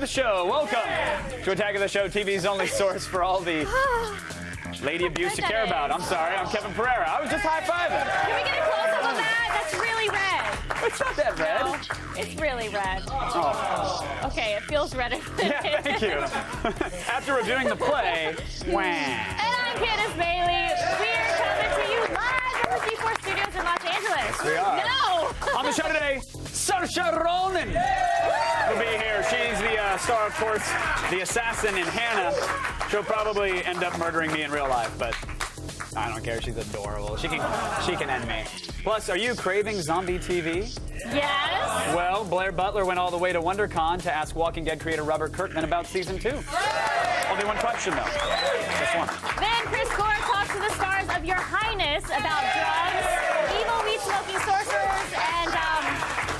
the show. Welcome to Attack of the Show, TV's only source for all the lady abuse you care about. I'm sorry, I'm Kevin Pereira. I was just high-fiving. Can we get a close-up of that? That's really red. It's not that red. No, it's really red. Oh. Okay, it feels redder than Yeah, thank you. After reviewing the play, wah. And I'm Candace Bailey. We're coming to you live from the C4 Studios in Los Angeles. We are. No! On the show today, Saoirse Ronan will be here. She's the star, of course, the assassin in Hannah. She'll probably end up murdering me in real life, but I don't care. She's adorable. She can end me. Plus, are you craving zombie TV? Yes. Well, Blair Butler went all the way to WonderCon to ask Walking Dead creator Robert Kirkman about season 2. Only one question, though. Just one. Then Chris Gore talks to the stars of Your Highness about drugs, evil weed-smoking sorcerers, and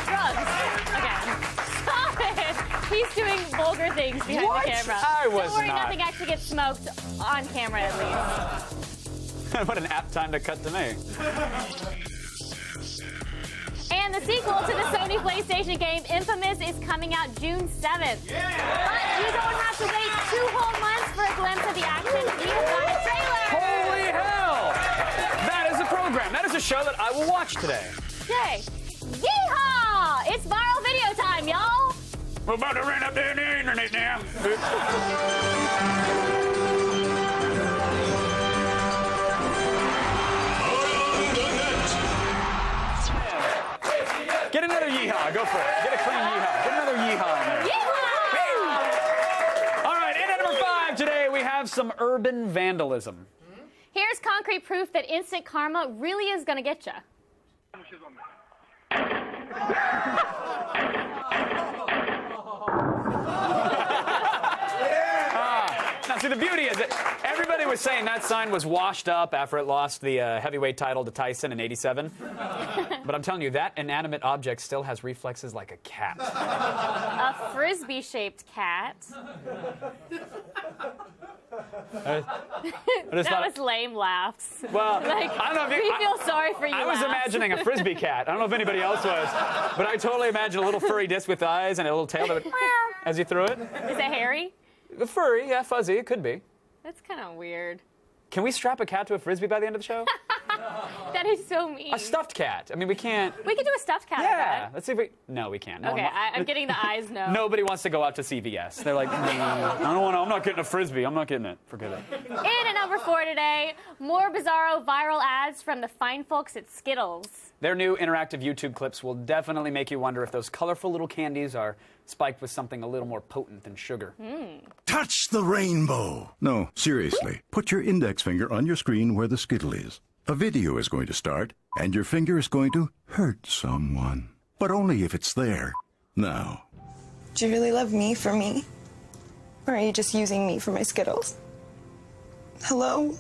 drugs. Again. Stop it. He's doing vulgar things behind What? the camera. I was Don't worry, not. nothing actually gets smoked on camera, at least. What an apt time to cut to me. And the sequel to the Sony PlayStation game Infamous is coming out June 7th. But you don't have to wait 2 whole months for a glimpse of the action. We have got a trailer. Holy hell! That is a program. That is a show that I will watch today. Okay. Yeehaw! It's viral video time, y'all. We're about to run up there in the internet now. Get another yeehaw. Go for it. Get a clean yeehaw. Get another yeehaw in there. Yeehaw! All right, in at number 5 today, we have some urban vandalism. Here's concrete proof that instant karma really is gonna get you. Now, see, the beauty is that everybody was saying that sign was washed up after it lost the heavyweight title to Tyson in '87. But I'm telling you, that inanimate object still has reflexes like a cat. A frisbee-shaped cat. That was lame laughs. Well, Like, I don't know if we feel sorry for you. I was laughs. imagining a frisbee cat. I don't know if anybody else was, but I totally imagined a little furry disc with eyes and a little tail that would as you threw it. Is it hairy? Furry, yeah, fuzzy, it could be. That's kind of weird. Can we strap a cat to a frisbee by the end of the show? That is so mean. A stuffed cat. I mean, we can't. We could do a stuffed cat. Yeah, let's see if we. No, we can't. No Okay, one I'm getting the eyes no. Nobody wants to go out to CVS. They're like, I don't want to. I'm not getting a frisbee. I'm not getting it. Forget it. In at number 4 today, more bizarro viral ads from the fine folks at Skittles. Their new interactive YouTube clips will definitely make you wonder if those colorful little candies are spiked with something a little more potent than sugar. Touch the rainbow. No, seriously. Put your index finger on your screen where the Skittle is. A video is going to start, and your finger is going to hurt someone. But only if it's there. Now. Do you really love me for me? Or are you just using me for my Skittles? Hello?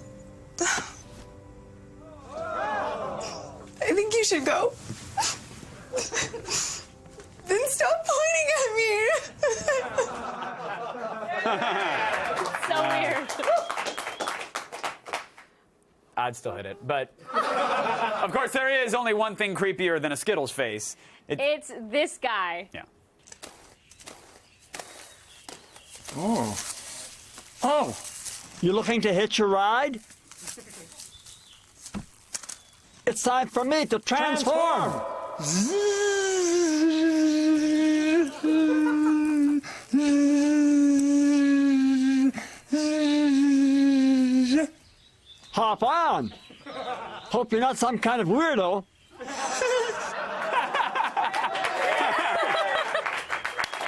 I think you should go. Then stop pointing at me. So weird. I'd still hit it. But, of course, there is only one thing creepier than a Skittles face. It's this guy. Yeah. Oh, you looking to hitch a ride? It's time for me to transform. Hop on. Hope you're not some kind of weirdo.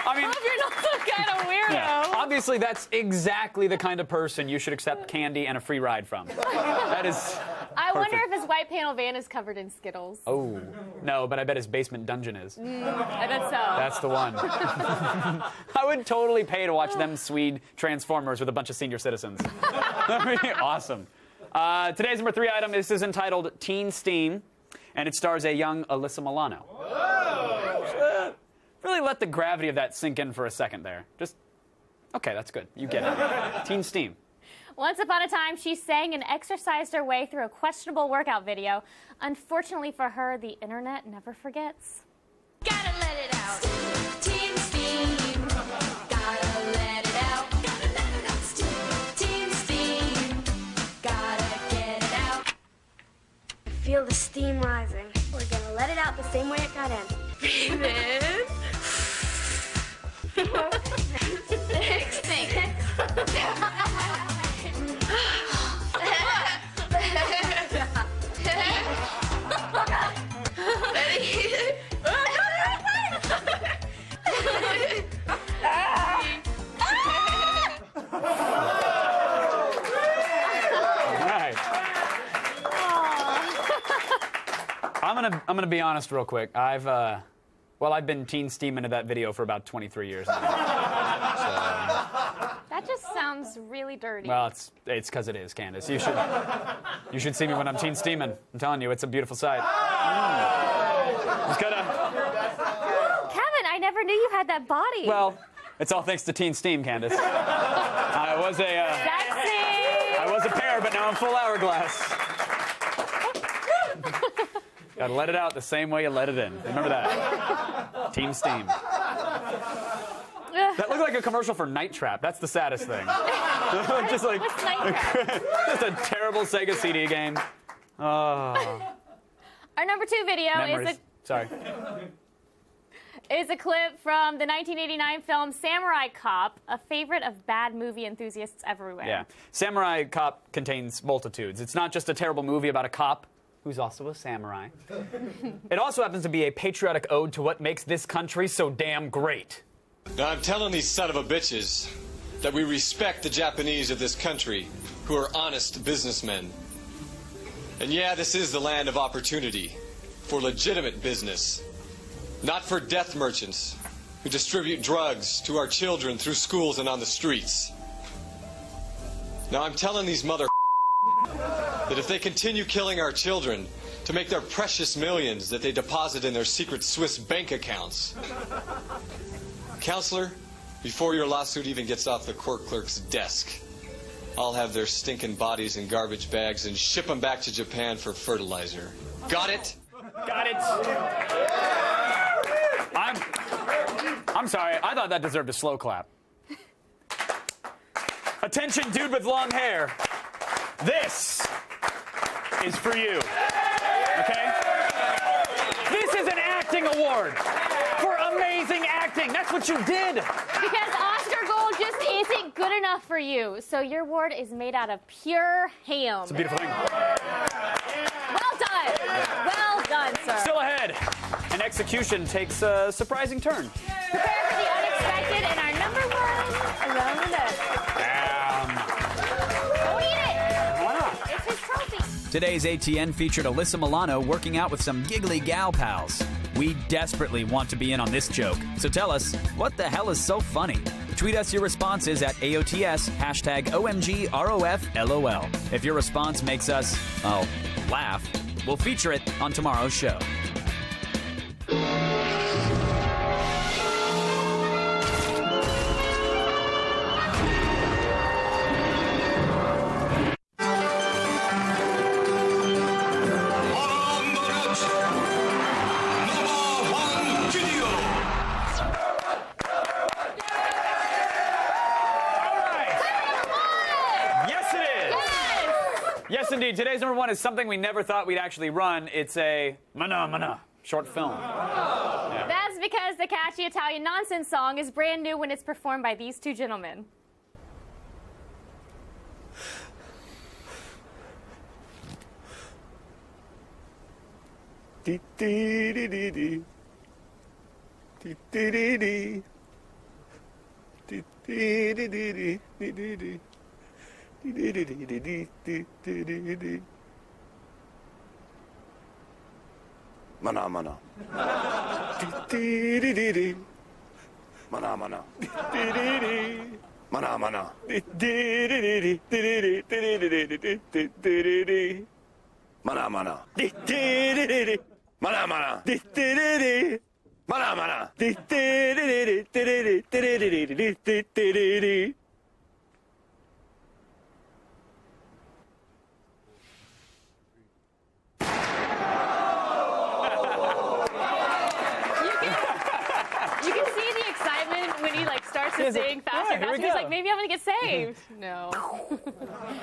I mean, Hope you're not some kind of weirdo. yeah, obviously, that's exactly the kind of person you should accept candy and a free ride from. That is. I wonder perfect. if his white panel van is covered in Skittles. Oh, no, but I bet his basement dungeon is. I bet so. That's the one. I would totally pay to watch them Swede Transformers with a bunch of senior citizens. That would be awesome. Today's number 3 item. This is entitled Teen Steam, and it stars a young Alyssa Milano. Really let the gravity of that sink in for a second there. Just, okay, that's good. You get it. Teen Steam. Once upon a time, she sang and exercised her way through a questionable workout video. Unfortunately for her, the internet never forgets. Gotta let it out. Teen Steam. Gotta out the same way it got in. Breathe in. I'm gonna be honest real quick. I've been teen steam into that video for about 23 years now. That just sounds really dirty. Well, it's because it is, Candace. You should see me when I'm teen steaming. I'm telling you, it's a beautiful sight. Just gotta. Kevin, I never knew you had that body. Well, it's all thanks to teen steam, Candace. I was a pear, but now I'm full hourglass. Gotta let it out the same way you let it in. Remember that. Team Steam. That looked like a commercial for Night Trap. That's the saddest thing. Just like What's Night Trap? just a terrible Sega CD game. Our number 2 video Memories. is a clip from the 1989 film Samurai Cop, a favorite of bad movie enthusiasts everywhere. Yeah. Samurai Cop contains multitudes. It's not just a terrible movie about a cop who's also a samurai. It also happens to be a patriotic ode to what makes this country so damn great. Now, I'm telling these son of a bitches that we respect the Japanese of this country who are honest businessmen. And yeah, this is the land of opportunity for legitimate business, not for death merchants who distribute drugs to our children through schools and on the streets. Now, I'm telling these mother that if they continue killing our children to make their precious millions that they deposit in their secret Swiss bank accounts. Counselor, before your lawsuit even gets off the court clerk's desk, I'll have their stinking bodies in garbage bags and ship them back to Japan for fertilizer. Got it? Got it. I'm sorry. I thought that deserved a slow clap. Attention, dude with long hair. This is for you. Okay? This is an acting award for amazing acting. That's what you did. Because Oscar Gold just isn't good enough for you. So your award is made out of pure ham. It's a beautiful thing. Well done. Well done, sir. Still ahead. An execution takes a surprising turn. Prepare for the unexpected and our number 1 around the net. Go eat it. Why not? It's his trophy. Today's ATN featured Alyssa Milano working out with some giggly gal pals. We desperately want to be in on this joke, so tell us, what the hell is so funny? Tweet us your responses at AOTS, #OMGROFLOL. If your response makes us, laugh, we'll feature it on tomorrow's show. Yes, indeed. Today's number 1 is something we never thought we'd actually run. It's a Mana short film. Yeah. That's because the catchy Italian nonsense song is brand new when it's performed by these 2 gentlemen. Mana mana. Mana mana. Mana mana. Mana mana. Mana mana. Mana mana. You can see the excitement when he starts to sing faster and faster. He's like, maybe I'm going to get saved. No.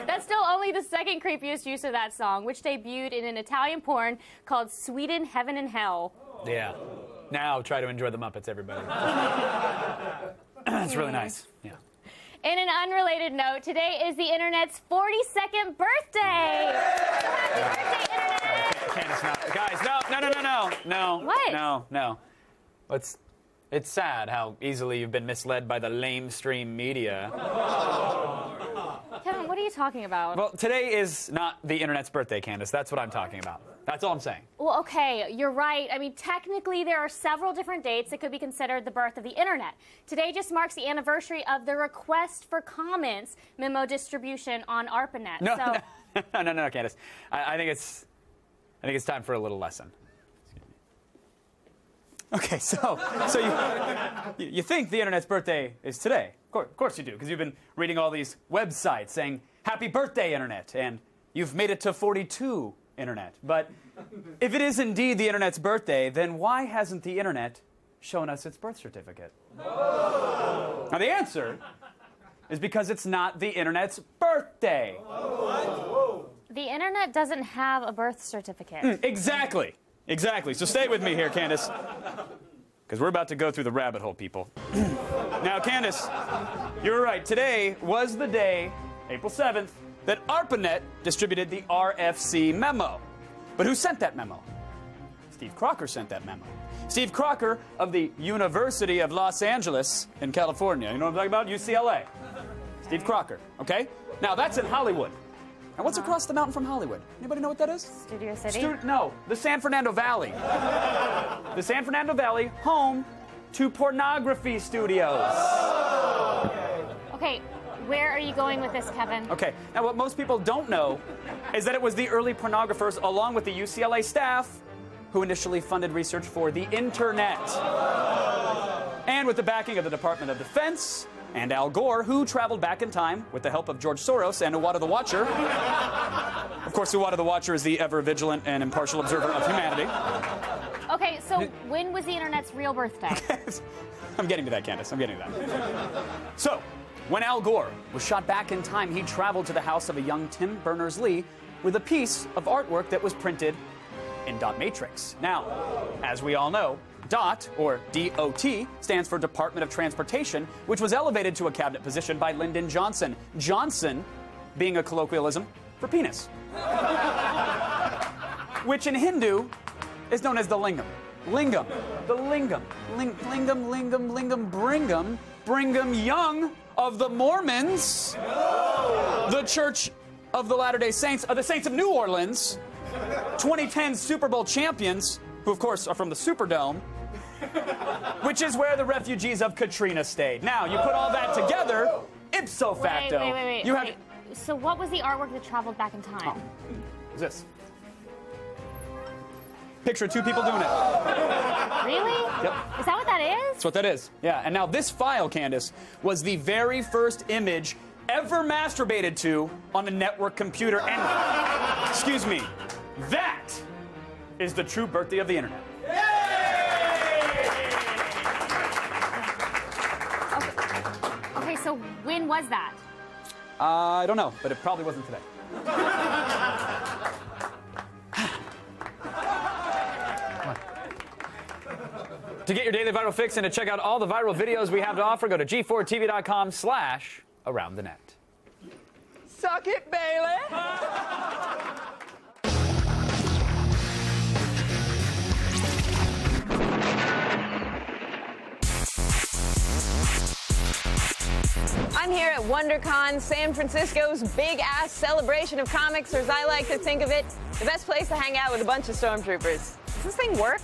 That's still only the second creepiest use of that song, which debuted in an Italian porn called Sweden, Heaven and Hell. Yeah. Now try to enjoy the Muppets, everybody. It's really nice. Yeah. In an unrelated note, today is the internet's 42nd birthday. So happy birthday, internet! Candace, no. Guys, no. What? No. It's sad how easily you've been misled by the lamestream media. Kevin, what are you talking about? Well, today is not the internet's birthday, Candace. That's what I'm talking about. That's all I'm saying. Well, okay, you're right. I mean, technically, there are several different dates that could be considered the birth of the internet. Today just marks the anniversary of the request for comments memo distribution on ARPANET. No, so, no, Candace. I think it's time for a little lesson. Okay, so you think the internet's birthday is today? Of course you do, because you've been reading all these websites saying "Happy Birthday, Internet," and you've made it to 42. Internet. But if it is indeed the internet's birthday, then why hasn't the internet shown us its birth certificate? Now the answer is because it's not the internet's birthday. the internet doesn't have a birth certificate. Exactly. So stay with me here, Candace, because we're about to go through the rabbit hole, people. Now, Candace, you're right. Today was the day, April 7th, that ARPANET distributed the RFC memo. But who sent that memo? Steve Crocker sent that memo. Steve Crocker of the University of Los Angeles in California. You know what I'm talking about? UCLA. Steve Crocker, okay? Now, that's in Hollywood. And what's across the mountain from Hollywood? Anybody know what that is? Studio City? No, the San Fernando Valley. The San Fernando Valley, home to pornography studios. Okay, where are you going with this, Kevin? Okay, now what most people don't know is that it was the early pornographers, along with the UCLA staff, who initially funded research for the internet. And with the backing of the Department of Defense and Al Gore, who traveled back in time with the help of George Soros and Uwada the Watcher. Of course, Uwada the Watcher is the ever-vigilant and impartial observer of humanity. Okay, so when was the internet's real birthday? I'm getting to that, Candace. I'm getting to that. So, when Al Gore was shot back in time, he traveled to the house of a young Tim Berners-Lee with a piece of artwork that was printed in dot matrix. Now, as we all know, DOT, or D-O-T, stands for Department of Transportation, which was elevated to a cabinet position by Lyndon Johnson. Johnson being a colloquialism for penis. Which in Hindu is known as the lingam. Lingam. The lingam. Lingam, Brigham Young of the Mormons. The Church of the Latter-day Saints, the Saints of New Orleans. 2010 Super Bowl champions, who of course are from the Superdome, which is where the refugees of Katrina stayed. Now, you put all that together, ipso facto. Wait. You have. So what was the artwork that traveled back in time? What's this? Picture two people doing it. Really? Yep. Is that what that is? That's what that is. Yeah, and now this file, Candace, was the very first image ever masturbated to on a network computer. And, excuse me, that is the true birthday of the internet. Okay, so when was that? I don't know, but it probably wasn't today. To get your daily viral fix and to check out all the viral videos we have to offer, go to g4tv.com/aroundthenet. Suck it, Bailey! I'm here at WonderCon, San Francisco's big-ass celebration of comics, or as I like to think of it, the best place to hang out with a bunch of stormtroopers. Does this thing work?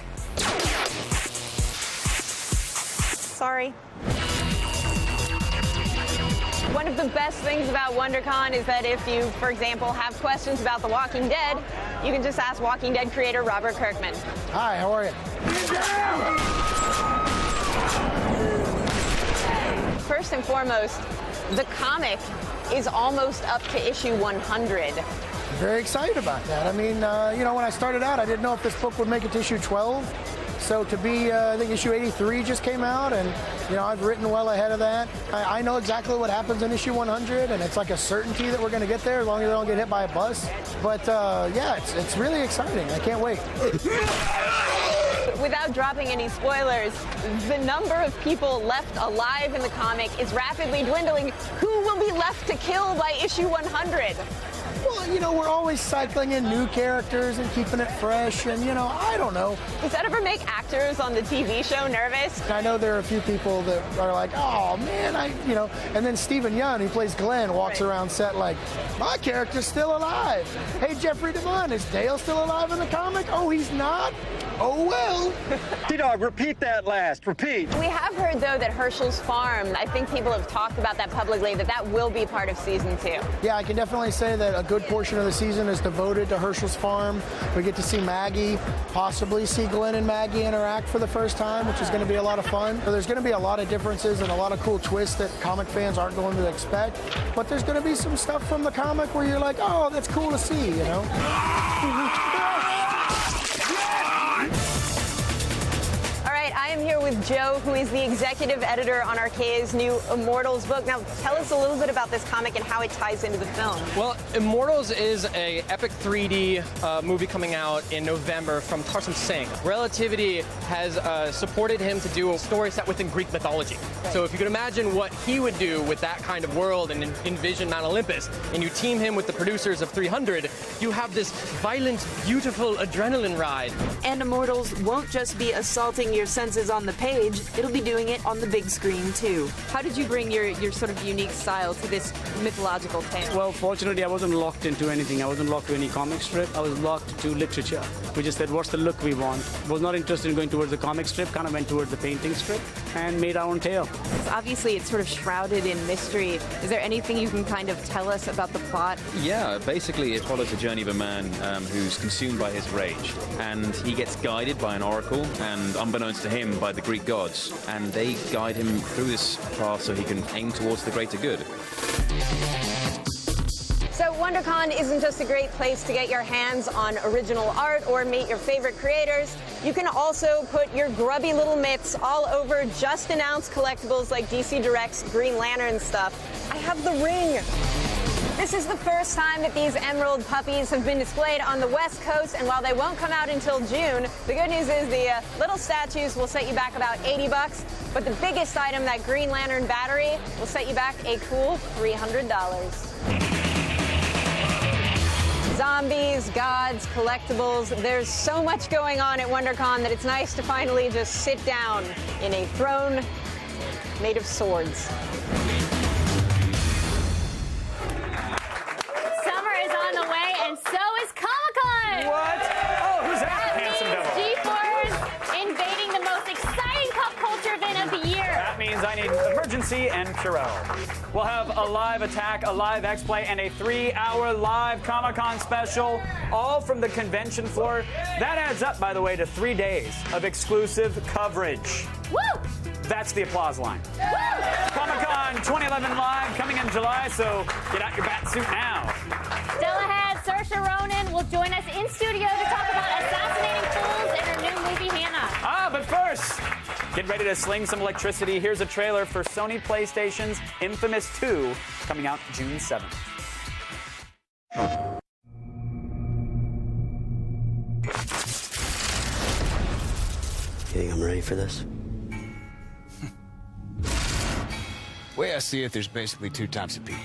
Sorry. One of the best things about WonderCon is that if you, for example, have questions about The Walking Dead, you can just ask Walking Dead creator Robert Kirkman. Hi, how are you? First and foremost, the comic is almost up to issue 100. Very excited about that. I mean, when I started out, I didn't know if this book would make it to issue 12. So to be, I think issue 83 just came out, and I've written well ahead of that. I know exactly what happens in issue 100, and it's like a certainty that we're going to get there as long as we don't get hit by a bus. But yeah, it's really exciting. I can't wait. Without dropping any spoilers, the number of people left alive in the comic is rapidly dwindling. Who will be left to kill by issue 100? Well, we're always cycling in new characters and keeping it fresh, and, I don't know. Does that ever make actors on the TV show nervous? I know there are a few people that are like, oh, man, and then Stephen Yeun, who plays Glenn, walks around set like, my character's still alive. Hey, Jeffrey DeMunn, is Dale still alive in the comic? Oh, he's not? Oh, well. T-Dog, repeat that last. Repeat. We have heard, though, that Herschel's Farm, I think people have talked about that publicly, that will be part of season 2. Yeah, I can definitely say that a good portion of the season is devoted to Herschel's Farm. We get to see Maggie, possibly see Glenn and Maggie interact for the first time, which is going to be a lot of fun. So there's going to be a lot of differences and a lot of cool twists that comic fans aren't going to expect. But there's going to be some stuff from the comic where you're like, oh, that's cool to see, I am here with Joe, who is the executive editor on Archaea's new Immortals book. Now, tell us a little bit about this comic and how it ties into the film. Well, Immortals is a epic 3D movie coming out in November from Tarsem Singh. Relativity has supported him to do a story set within Greek mythology. Right. So if you could imagine what he would do with that kind of world and envision Mount Olympus, and you team him with the producers of 300, you have this violent, beautiful adrenaline ride. And Immortals won't just be assaulting your senses on the page, it'll be doing it on the big screen too. How did you bring your sort of unique style to this mythological tale? Well, fortunately, I wasn't locked into anything. I wasn't locked to any comic strip. I was locked to literature. We just said, what's the look we want? Was not interested in going towards the comic strip, kind of went towards the painting strip and made our own tale. Obviously, it's sort of shrouded in mystery. Is there anything you can kind of tell us about the plot? Yeah, basically it follows the journey of a man who's consumed by his rage, and he gets guided by an oracle, and unbeknownst to him, by the Greek gods, and they guide him through this path so he can aim towards the greater good. So WonderCon isn't just a great place to get your hands on original art or meet your favorite creators. You can also put your grubby little mitts all over just announced collectibles like DC Direct's Green Lantern stuff. I have the ring. This is the first time that these emerald puppies have been displayed on the West Coast, and while they won't come out until June, the good news is the little statues will set you back about $80, but the biggest item, that Green Lantern battery, will set you back a cool $300. Zombies, gods, collectibles, there's so much going on at WonderCon that it's nice to finally just sit down in a throne made of swords. So is Comic-Con! What? Oh, who's that handsome devil? G4's invading the most exciting pop culture event of the year. That means I need Emergency and Purell. We'll have a live attack, a live X-Play, and a 3-hour live Comic-Con special, all from the convention floor. That adds up, by the way, to 3 days of exclusive coverage. Woo! That's the applause line. Woo! Comic-Con 2011 live coming in July, so get out your bat suit now. Still ahead, Saoirse Ronan will join us in studio to talk about Assassinating Fools and her new movie, Hannah. But first, get ready to sling some electricity. Here's a trailer for Sony PlayStation's Infamous 2, coming out June 7th. You think I'm ready for this? Way I see it, there's basically 2 types of people.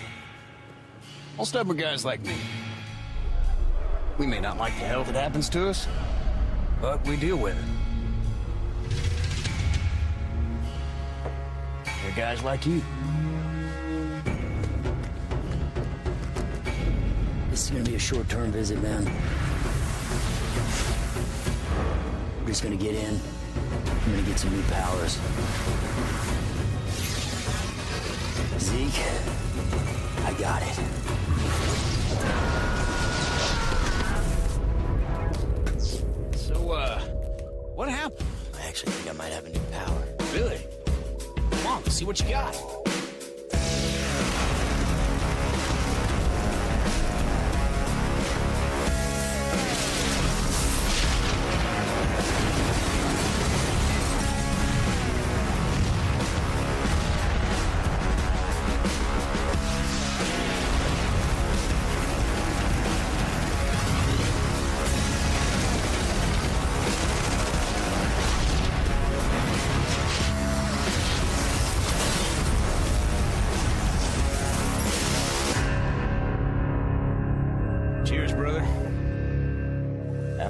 All stubborn guys like me. We may not like the hell that happens to us, but we deal with it. There are guys like you. This is gonna be a short-term visit, man. We're just gonna get in. I'm gonna get some new powers. Zeke, I got it. So, what happened? I actually think I might have a new power. Really? Come on, let's see what you got.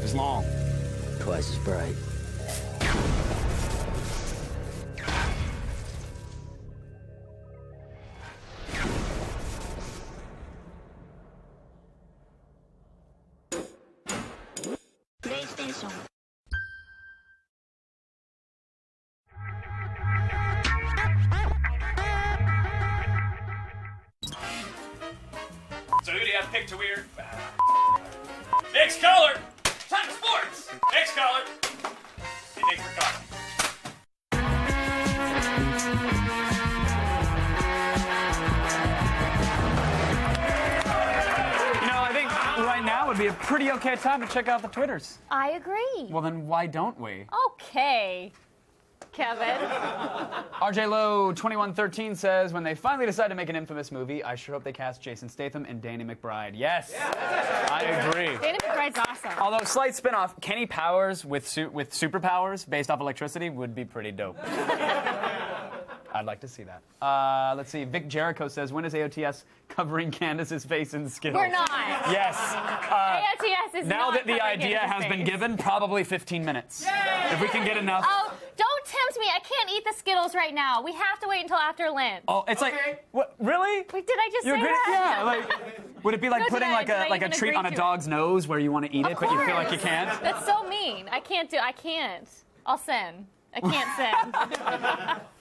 half as long. Twice as bright. So who do you have picked to wear? Next caller! Time for sports! Next caller! Hey, thanks for calling. You know, I think right now would be a pretty okay time to check out the Twitters. I agree. Well, then why don't we? Okay, Kevin. RJ Lowe 2113 says, when they finally decide to make an Infamous movie, I sure hope they cast Jason Statham and Danny McBride. Yes, I agree. Danny McBride's awesome. Although slight spinoff, Kenny Powers with superpowers based off electricity would be pretty dope. I'd like to see that. Let's see. Vic Jericho says, when is AOTS covering Candace's face in Skittles? We're not. Yes. AOTS is now not that the covering idea Candace's has been face. given, probably 15 minutes. Yay! If we can get enough. Oh, don't tempt me. I can't eat the Skittles right now. We have to wait until after Lent. Oh, it's like, what, really? Wait, did I just You say agree? that? Yeah, like, would it be like No, putting did I like a even treat agree on a to dog's nose where you want to eat it, Of but you feel like you course. can't? That's so mean. I can't. I'll sin. I can't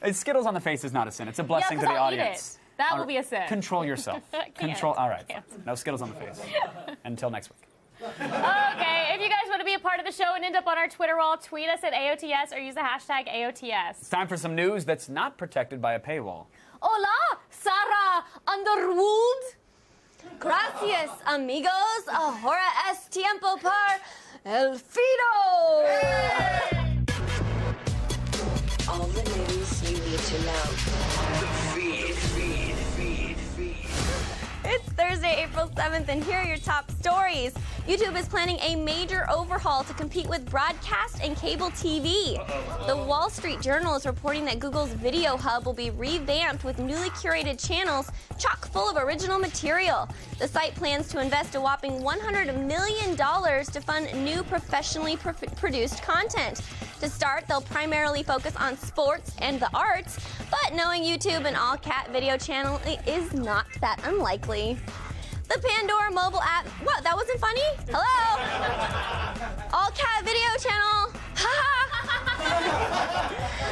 sin. Skittles on the face is not a sin. It's a blessing Yeah, to 'cause the I'll eat audience. it. That will be a sin. Control yourself. I can't. Control. All right. Can't. No Skittles on the face. Until next week. Okay, if you guys want to be a part of the show and end up on our Twitter wall, tweet us at AOTS or use the hashtag AOTS. It's time for some news that's not protected by a paywall. Hola, Sarah Underwood. Gracias, amigos. Ahora es tiempo para el Fido. All the news you need to know. It's Thursday, April 7th, and here are your top stories. YouTube is planning a major overhaul to compete with broadcast and cable TV. The Wall Street Journal is reporting that Google's Video Hub will be revamped with newly curated channels chock full of original material. The site plans to invest a whopping $100 million to fund new professionally produced content. To start, they'll primarily focus on sports and the arts, but knowing YouTube, an all-cat video channel is not that unlikely. The Pandora mobile app. What? That wasn't funny? Hello? All-cat video channel.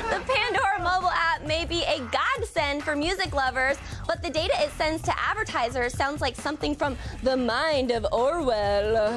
The Pandora mobile app may be a godsend for music lovers, but the data it sends to advertisers sounds like something from the mind of Orwell.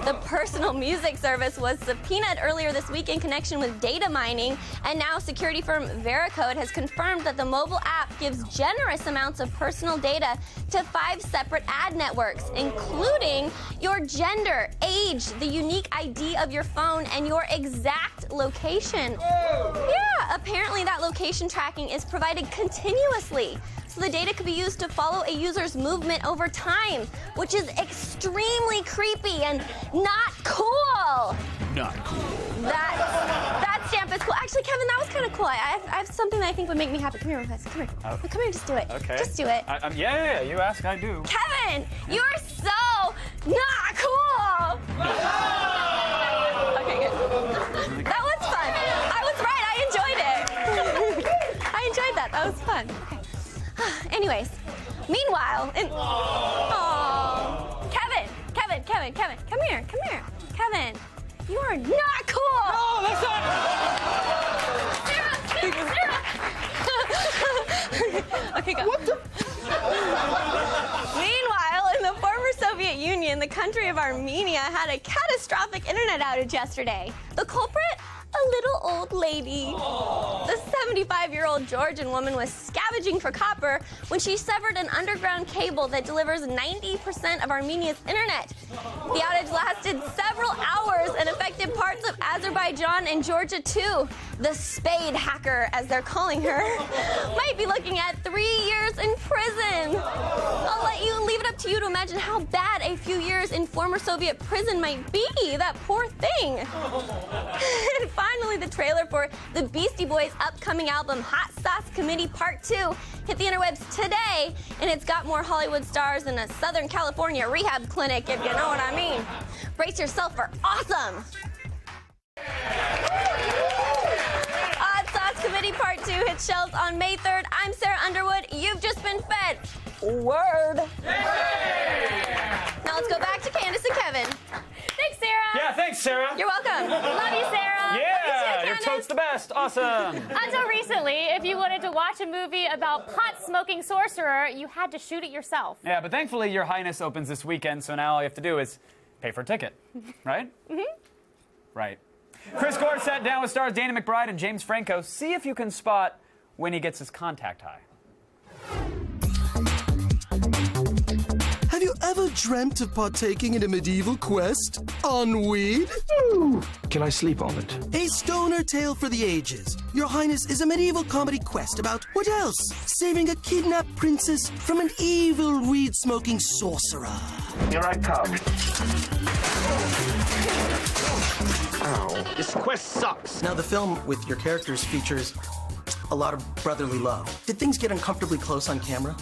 The personal music service was subpoenaed earlier this week in connection with data mining, and now security firm Veracode has confirmed that the mobile app gives generous amounts of personal data to 5 separate ad networks, including your gender, age, the unique ID of your phone, and your exact location. Yeah, apparently that location tracking is provided continuously. So the data could be used to follow a user's movement over time, which is extremely creepy and not cool. Not cool. That stamp is cool. Actually, Kevin, that was kind of cool. I have something that I think would make me happy. Come here real fast. Come here. Oh. Come here, just do it. Okay. Just do it. Yeah, you ask, I do. Kevin, you are so not cool. Okay, good. That was fun. I was right. I enjoyed it. I enjoyed that. That was fun. Okay. Anyways, meanwhile, Kevin, come here. Kevin, you are not cool. No, that's not. Okay, go. What the? Meanwhile, in the former Soviet Union, the country of Armenia had a catastrophic internet outage yesterday. The culprit? A little old lady. The 75-year-old Georgian woman was scavenging for copper when she severed an underground cable that delivers 90% of Armenia's internet. The outage lasted several hours and affected parts of Azerbaijan and Georgia too. The Spade hacker, as they're calling her, might be looking at 3 years in prison. I'll let you leave it up up to you to imagine how bad a few years in former Soviet prison might be. That poor thing. And finally, the trailer for the Beastie Boys' upcoming album, Hot Sauce Committee Part 2, hit the interwebs today, and it's got more Hollywood stars than a Southern California rehab clinic, if you know what I mean. Brace yourself for awesome. Hot Sauce Committee Part 2 hits shelves on May 3rd. I'm Sarah Underwood. You've just been fed. Word. Now let's go back to Candace and Kevin. Thanks, Sarah. Yeah, thanks, Sarah. You're welcome. Love you, Sarah. Yeah, your tote's the best. Awesome. Until recently, if you wanted to watch a movie about pot-smoking sorcerer, you had to shoot it yourself. Yeah, but thankfully, Your Highness opens this weekend, so now all you have to do is pay for a ticket, right? Right. Chris Gore sat down with stars Danny McBride and James Franco. See if you can spot when he gets his contact high. Have you ever dreamt of partaking in a medieval quest on weed? Can I sleep on it? A stoner tale for the ages. Your Highness is a medieval comedy quest about what else? Saving a kidnapped princess from an evil weed-smoking sorcerer. Here I come. Ow. This quest sucks. Now, the film with your characters features a lot of brotherly love. Did things get uncomfortably close on camera?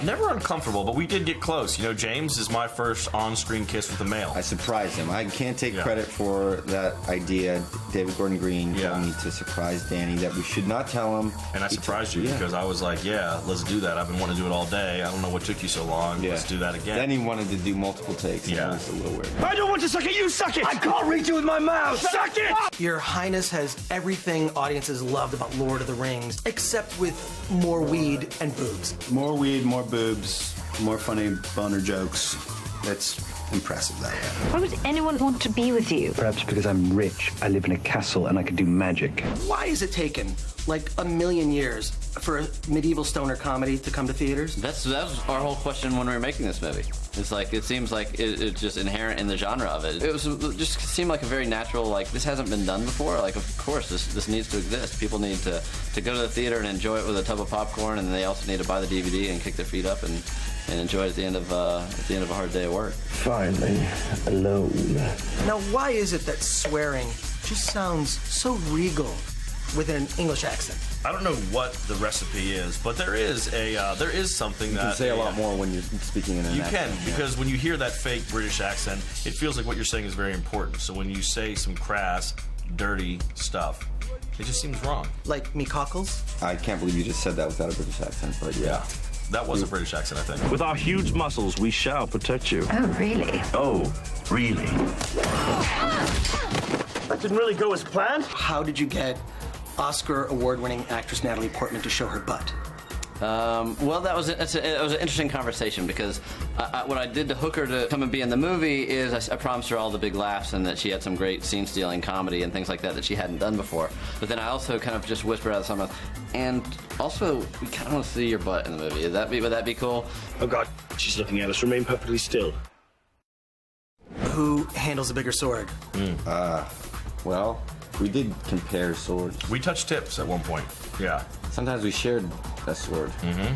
Never uncomfortable, but we did get close. You know, James is my first on-screen kiss with a male. I surprised him. I can't take credit for that idea. David Gordon Green told me to surprise Danny that we should not tell him. And I surprised you because I was like, yeah, let's do that. I've been wanting to do it all day. I don't know what took you so long. Let's do that again. Then he wanted to do multiple takes. Yeah. It was a little weird. I don't want to suck it, you suck it! I can't reach it with my mouth! Suck it! Your Highness has everything audiences loved about Lord of the Rings, except with more weed and boobs. More weed, more boobs, more funny boner jokes. That's impressive, that way. Why would anyone want to be with you? Perhaps because I'm rich, I live in a castle, and I can do magic. Why has it taken, like, 1,000,000 years for a medieval stoner comedy to come to theaters? That was our whole question when we were making this movie. It's like, it seems like it's just inherent in the genre of it. It just seemed like a very natural, like, this hasn't been done before. Like, of course, this needs to exist. People need to go to the theater and enjoy it with a tub of popcorn, and they also need to buy the DVD and kick their feet up and enjoy it at the end of a hard day at work. Finally, alone. Now, why is it that swearing just sounds so regal with an English accent? I don't know what the recipe is, but there is something that You can say a lot more when you're speaking in an accent. You can, because when you hear that fake British accent, it feels like what you're saying is very important. So when you say some crass, dirty stuff, it just seems wrong. Like me cockles? I can't believe you just said that without a British accent, but yeah. That was a British accent, I think. With our huge muscles, we shall protect you. Oh, really? Oh, really? That didn't really go as planned. How did you get Oscar award-winning actress Natalie Portman to show her butt? Well, it was an interesting conversation because what I did to hook her to come and be in the movie is I promised her all the big laughs and that she had some great scene-stealing comedy and things like that she hadn't done before. But then I also kind of just whispered out of some and also we kind of want to see your butt in the movie. Would that be cool? Oh God, she's looking at us. Remain perfectly still. Who handles a bigger sword? Well, we did compare swords. We touched tips at one point. Yeah. Sometimes we shared a sword.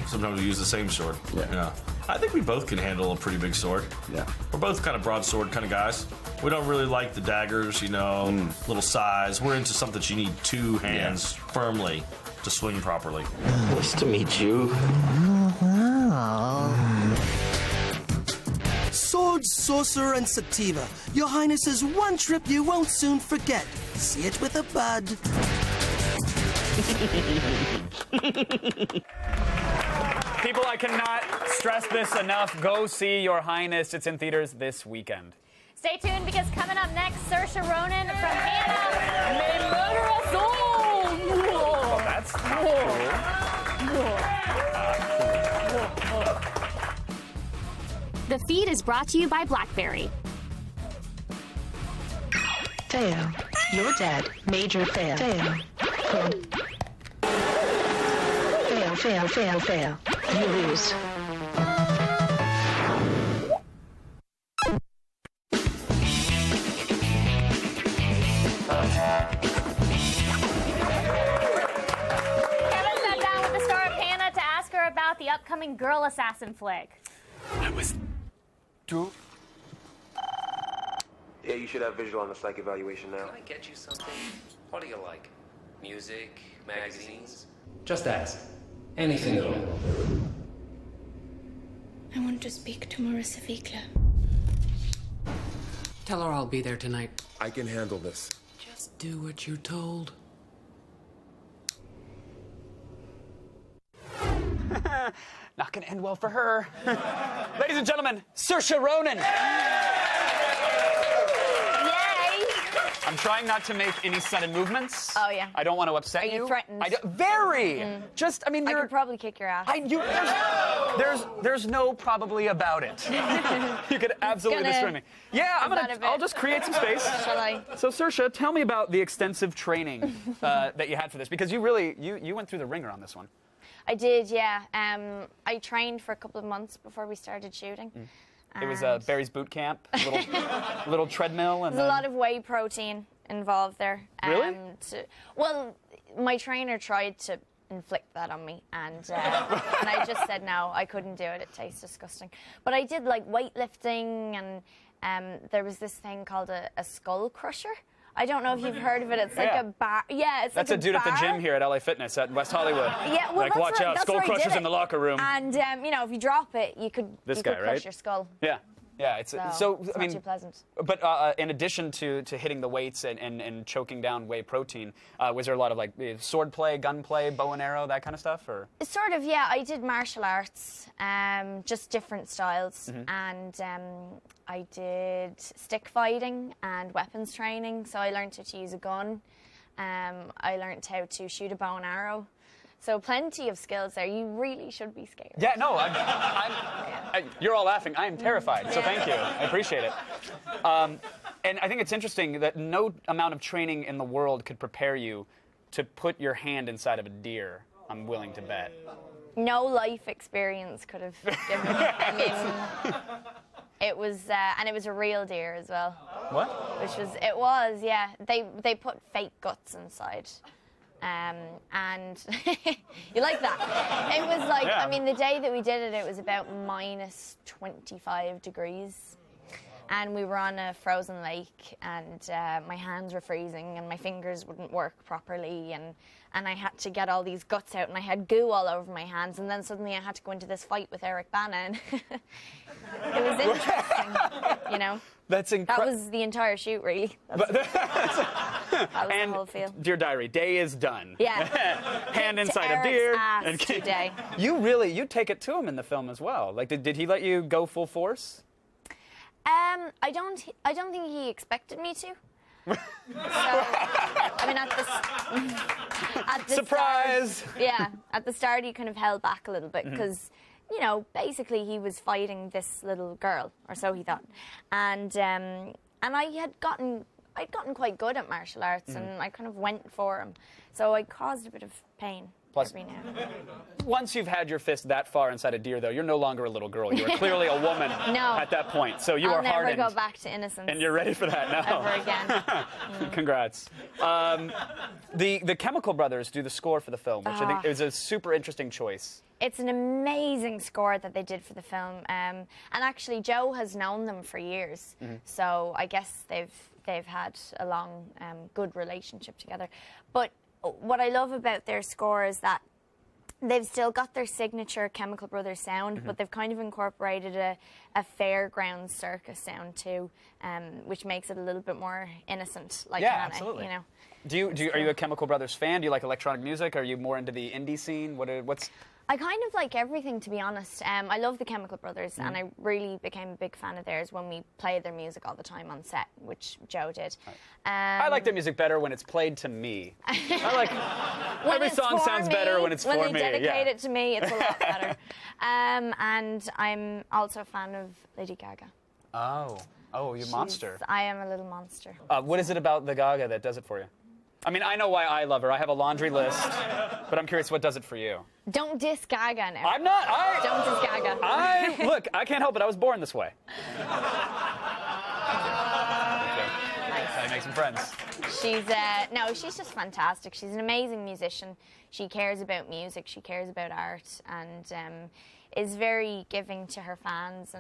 Sometimes we use the same sword. Yeah. I think we both can handle a pretty big sword. Yeah. We're both kind of broadsword kind of guys. We don't really like the daggers, little size. We're into something that you need two hands firmly to swing properly. Nice to meet you. Sword, sorcerer, and sativa. Your Highness is one trip you won't soon forget. See it with a bud. People, I cannot stress this enough. Go see Your Highness. It's in theaters this weekend. Stay tuned because coming up next, Saoirse Ronan from Hannah may murder us all. Oh, that's The feed is brought to you by BlackBerry. Fail. You're dead. Major fail. Fail. Fail, fail, fail, fail. You lose. Kevin sat down with the star of Hannah to ask her about the upcoming girl assassin flick. I was... Drew? Yeah, you should have visual on the psych evaluation now. Can I get you something? What do you like? Music? Magazines? Just ask. Anything at all. I want to speak to Marissa Vikla. Tell her I'll be there tonight. I can handle this. Just do what you're told. Not gonna end well for her. Ladies and gentlemen, Saoirse Ronan. Yay! I'm trying not to make any sudden movements. Oh, yeah. I don't want to upset Are you threatened? Very! Just, I mean, I could probably kick your ass. There's no probably about it. You could absolutely destroy me. Yeah, I'll just create some space. Shall I? So, Saoirse, tell me about the extensive training that you had for this, because you really, you went through the ringer on this one. I did, yeah. I trained for a couple of months before we started shooting. It was Barry's boot camp, little treadmill, and there's a lot of whey protein involved there. Really? Well, my trainer tried to inflict that on me, and I just said no, I couldn't do it. It tastes disgusting. But I did like weightlifting, and there was this thing called a skull crusher. I don't know if you've heard of it. It's like a bar. Yeah, it's that's like a dude bar. at the gym here at LA Fitness at West Hollywood. Yeah, well, like, watch out, that's skull where I did crushers it. in the locker room. And you know, if you drop it, you could This crush right? your skull. Yeah. Yeah, it's it's I not mean, too pleasant. But in addition to hitting the weights and choking down whey protein, was there a lot of like sword play, gun play, bow and arrow, that kind of stuff, or? Sort of, yeah. I did martial arts, just different styles, and I did stick fighting and weapons training. So I learned how to use a gun. I learned how to shoot a bow and arrow. So plenty of skills there. You really should be scared. Yeah, no, you're all laughing. I am terrified, so thank you. I appreciate it. And I think it's interesting that no amount of training in the world could prepare you to put your hand inside of a deer, I'm willing to bet. No life experience could have given me. I mean, it was, and it was a real deer as well. What? It was, yeah. They put fake guts inside. And you like that? It was like, I mean, the day that we did it, it was about minus 25 degrees. And we were on a frozen lake, and my hands were freezing, and my fingers wouldn't work properly, and I had to get all these guts out, and I had goo all over my hands, and then suddenly I had to go into this fight with Eric Bana, and it was interesting, you know. That's incredible. That was the entire shoot, really. That was the whole feel. Dear Diary, day is done. Yeah. Hand inside Eric's a deer. ass today. You take it to him in the film as well. Like, did he let you go full force? I don't think he expected me to. So, I mean, at the surprise. Start, yeah, at the start he kind of held back a little bit because, you know, basically he was fighting this little girl, or so he thought, and I'd gotten quite good at martial arts, and I kind of went for him, so I caused a bit of pain. Plus, every now. Once you've had your fist that far inside a deer, though, you're no longer a little girl. You are clearly a woman at that point. So you are hardened. I'll never go back to innocence. And you're ready for that now. Ever again. Congrats. The Chemical Brothers do the score for the film, which I think is a super interesting choice. It's an amazing score that they did for the film, and actually Joe has known them for years, so I guess they've had a long, good relationship together. But what I love about their score is that they've still got their signature Chemical Brothers sound, but they've kind of incorporated a fairground circus sound too, which makes it a little bit more innocent, like absolutely. You know. Are you a Chemical Brothers fan? Do you like electronic music? Are you more into the indie scene? What's I kind of like everything, to be honest. I love the Chemical Brothers, and I really became a big fan of theirs when we played their music all the time on set, which Joe did. I like their music better when it's played to me. I like every song sounds better when it's for me. When they dedicate it to me, it's a lot better. And I'm also a fan of Lady Gaga. Oh, you're a monster. I am a little monster. What is it about the Gaga that does it for you? I mean, I know why I love her. I have a laundry list, but I'm curious, what does it for you? Don't diss Gaga now. I'm not. Don't diss Gaga. Look, I can't help it. I was born this way. make some friends. She's just fantastic. She's an amazing musician. She cares about music. She cares about art, and is very giving to her fans,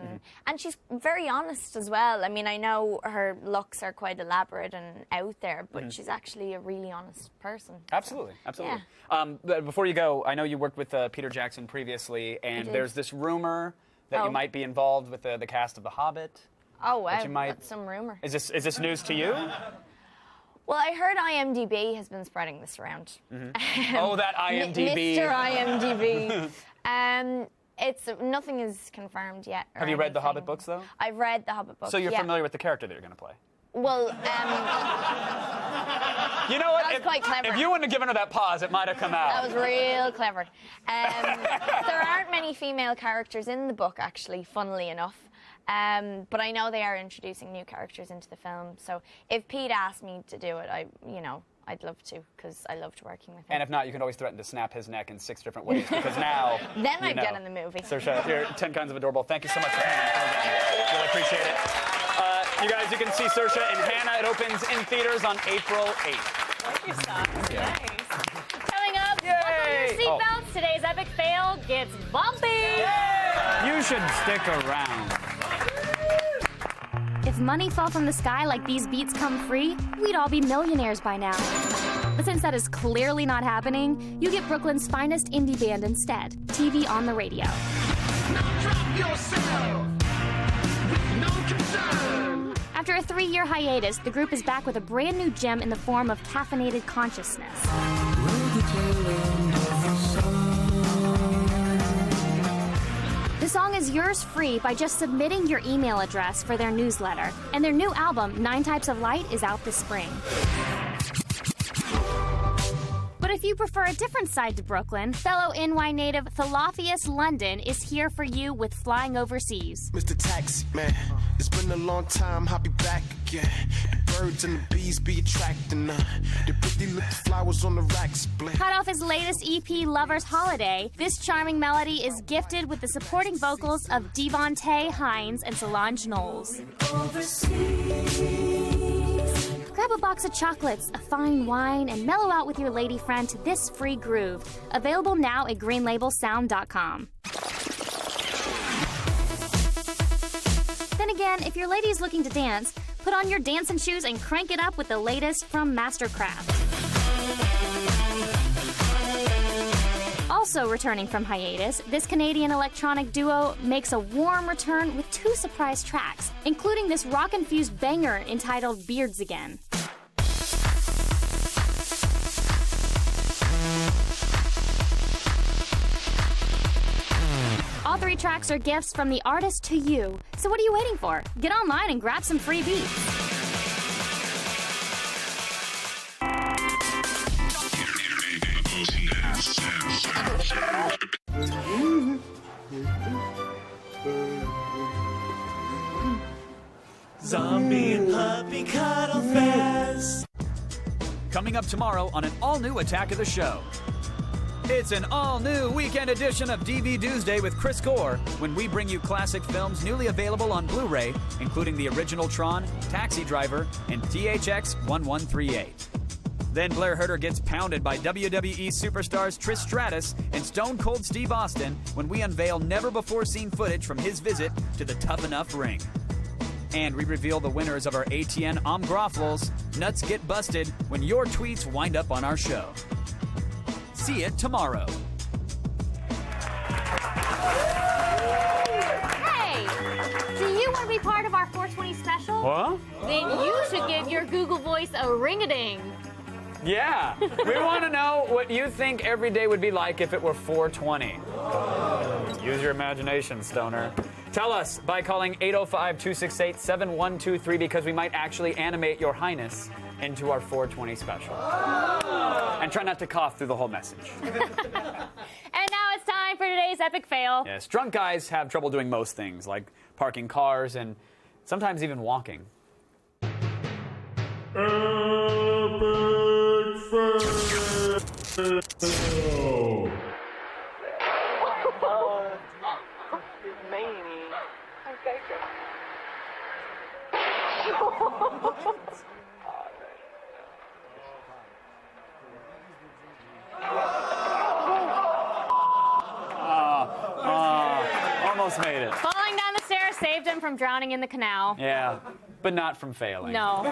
and she's very honest as well. I mean, I know her looks are quite elaborate and out there, but she's actually a really honest person. Absolutely. Yeah. But before you go, I know you worked with Peter Jackson previously, and there's this rumor that you might be involved with the cast of The Hobbit. Oh, wow, that's some rumor. Is this news to you? Well, I heard IMDb has been spreading this around. Oh, that IMDb. Mr. IMDb. Nothing is confirmed yet. Have you read the Hobbit books, though? I've read the Hobbit books. So you're familiar with the character that you're going to play? Well, you know what? That was quite clever. If you wouldn't have given her that pause, it might have come out. That was real clever. There aren't many female characters in the book, actually, funnily enough. But I know they are introducing new characters into the film. So if Pete asked me to do it, I'd love to, because I loved working with him. And if not, you can always threaten to snap his neck in 6 different ways, because now then I'd get in the movie. Saoirse, you're 10 kinds of adorable. Thank you so much for coming. Really appreciate it. You guys, you can see Saoirse in Hannah. It opens in theaters on April 8th. Thank you, Scott. Yeah. Nice. Coming up, buckle your seatbelts. Today's epic fail gets bumpy. You should stick around. If money fell from the sky like these beats come free, we'd all be millionaires by now. But since that is clearly not happening, you get Brooklyn's finest indie band instead, TV on the Radio. After a 3-year hiatus, the group is back with a brand new gem in the form of Caffeinated Consciousness. The song is yours free by just submitting your email address for their newsletter. And their new album, 9 Types of Light, is out this spring. But if you prefer a different side to Brooklyn, fellow NY native Thalafius London is here for you with Flying Overseas. Mr. Taxi Man, it's been a long time, I'll be back again. The birds and the bees be attracting the pretty little flowers on the rack split. Cut off his latest EP, Lover's Holiday, this charming melody is gifted with the supporting vocals of Devontae Hines and Solange Knowles. Grab a box of chocolates, a fine wine, and mellow out with your lady friend to this free groove. Available now at greenlabelsound.com. Then again, if your lady is looking to dance, put on your dancing shoes and crank it up with the latest from Mastercraft. Also returning from hiatus, this Canadian electronic duo makes a warm return with 2 surprise tracks, including this rock-infused banger entitled Beards Again. All 3 tracks are gifts from the artist to you. So what are you waiting for? Get online and grab some free beats. Zombie and puppy cuddle fest. Coming up tomorrow on an all-new Attack of the Show. It's an all-new weekend edition of DV Tuesday with Chris Gore, when we bring you classic films newly available on Blu-ray, including the original Tron, Taxi Driver, and THX 1138. Then Blair Herter gets pounded by WWE superstars Trish Stratus and Stone Cold Steve Austin when we unveil never-before-seen footage from his visit to the Tough Enough ring. And we reveal the winners of our ATN Omgroffles Nuts Get Busted when your tweets wind up on our show. See it tomorrow. Hey, do you want to be part of our 420 special? What? Then you should give your Google Voice a ring-a-ding. Yeah, we want to know what you think every day would be like if it were 420. Use your imagination, Stoner. Tell us by calling 805-268-7123 because we might actually animate your highness into our 420 special. And try not to cough through the whole message. And now it's time for today's epic fail. Yes, drunk guys have trouble doing most things, like parking cars and sometimes even walking. almost made it. Falling down the stairs saved him from drowning in the canal. Yeah, but not from failing. No.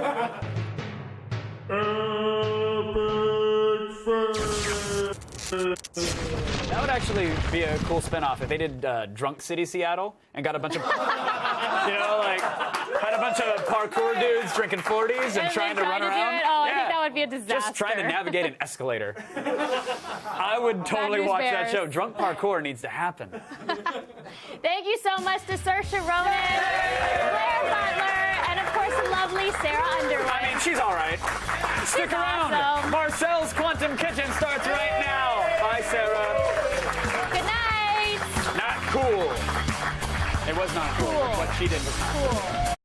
That would actually be a cool spinoff if they did Drunk City Seattle and got a bunch of, like, had a bunch of parkour dudes drinking 40s and trying to run around. Oh, I think that would be a disaster. Just trying to navigate an escalator. I would totally watch that show. Drunk parkour needs to happen. Thank you so much to Saoirse Ronan, Blair Butler, and of course the lovely Sarah Underwood. I mean, she's all right. Stick around. Awesome. Marcel's Quantum Kitchen starts right now. Bye, Sarah. Good night. Not cool. It was not cool. Cool. What she did was not cool.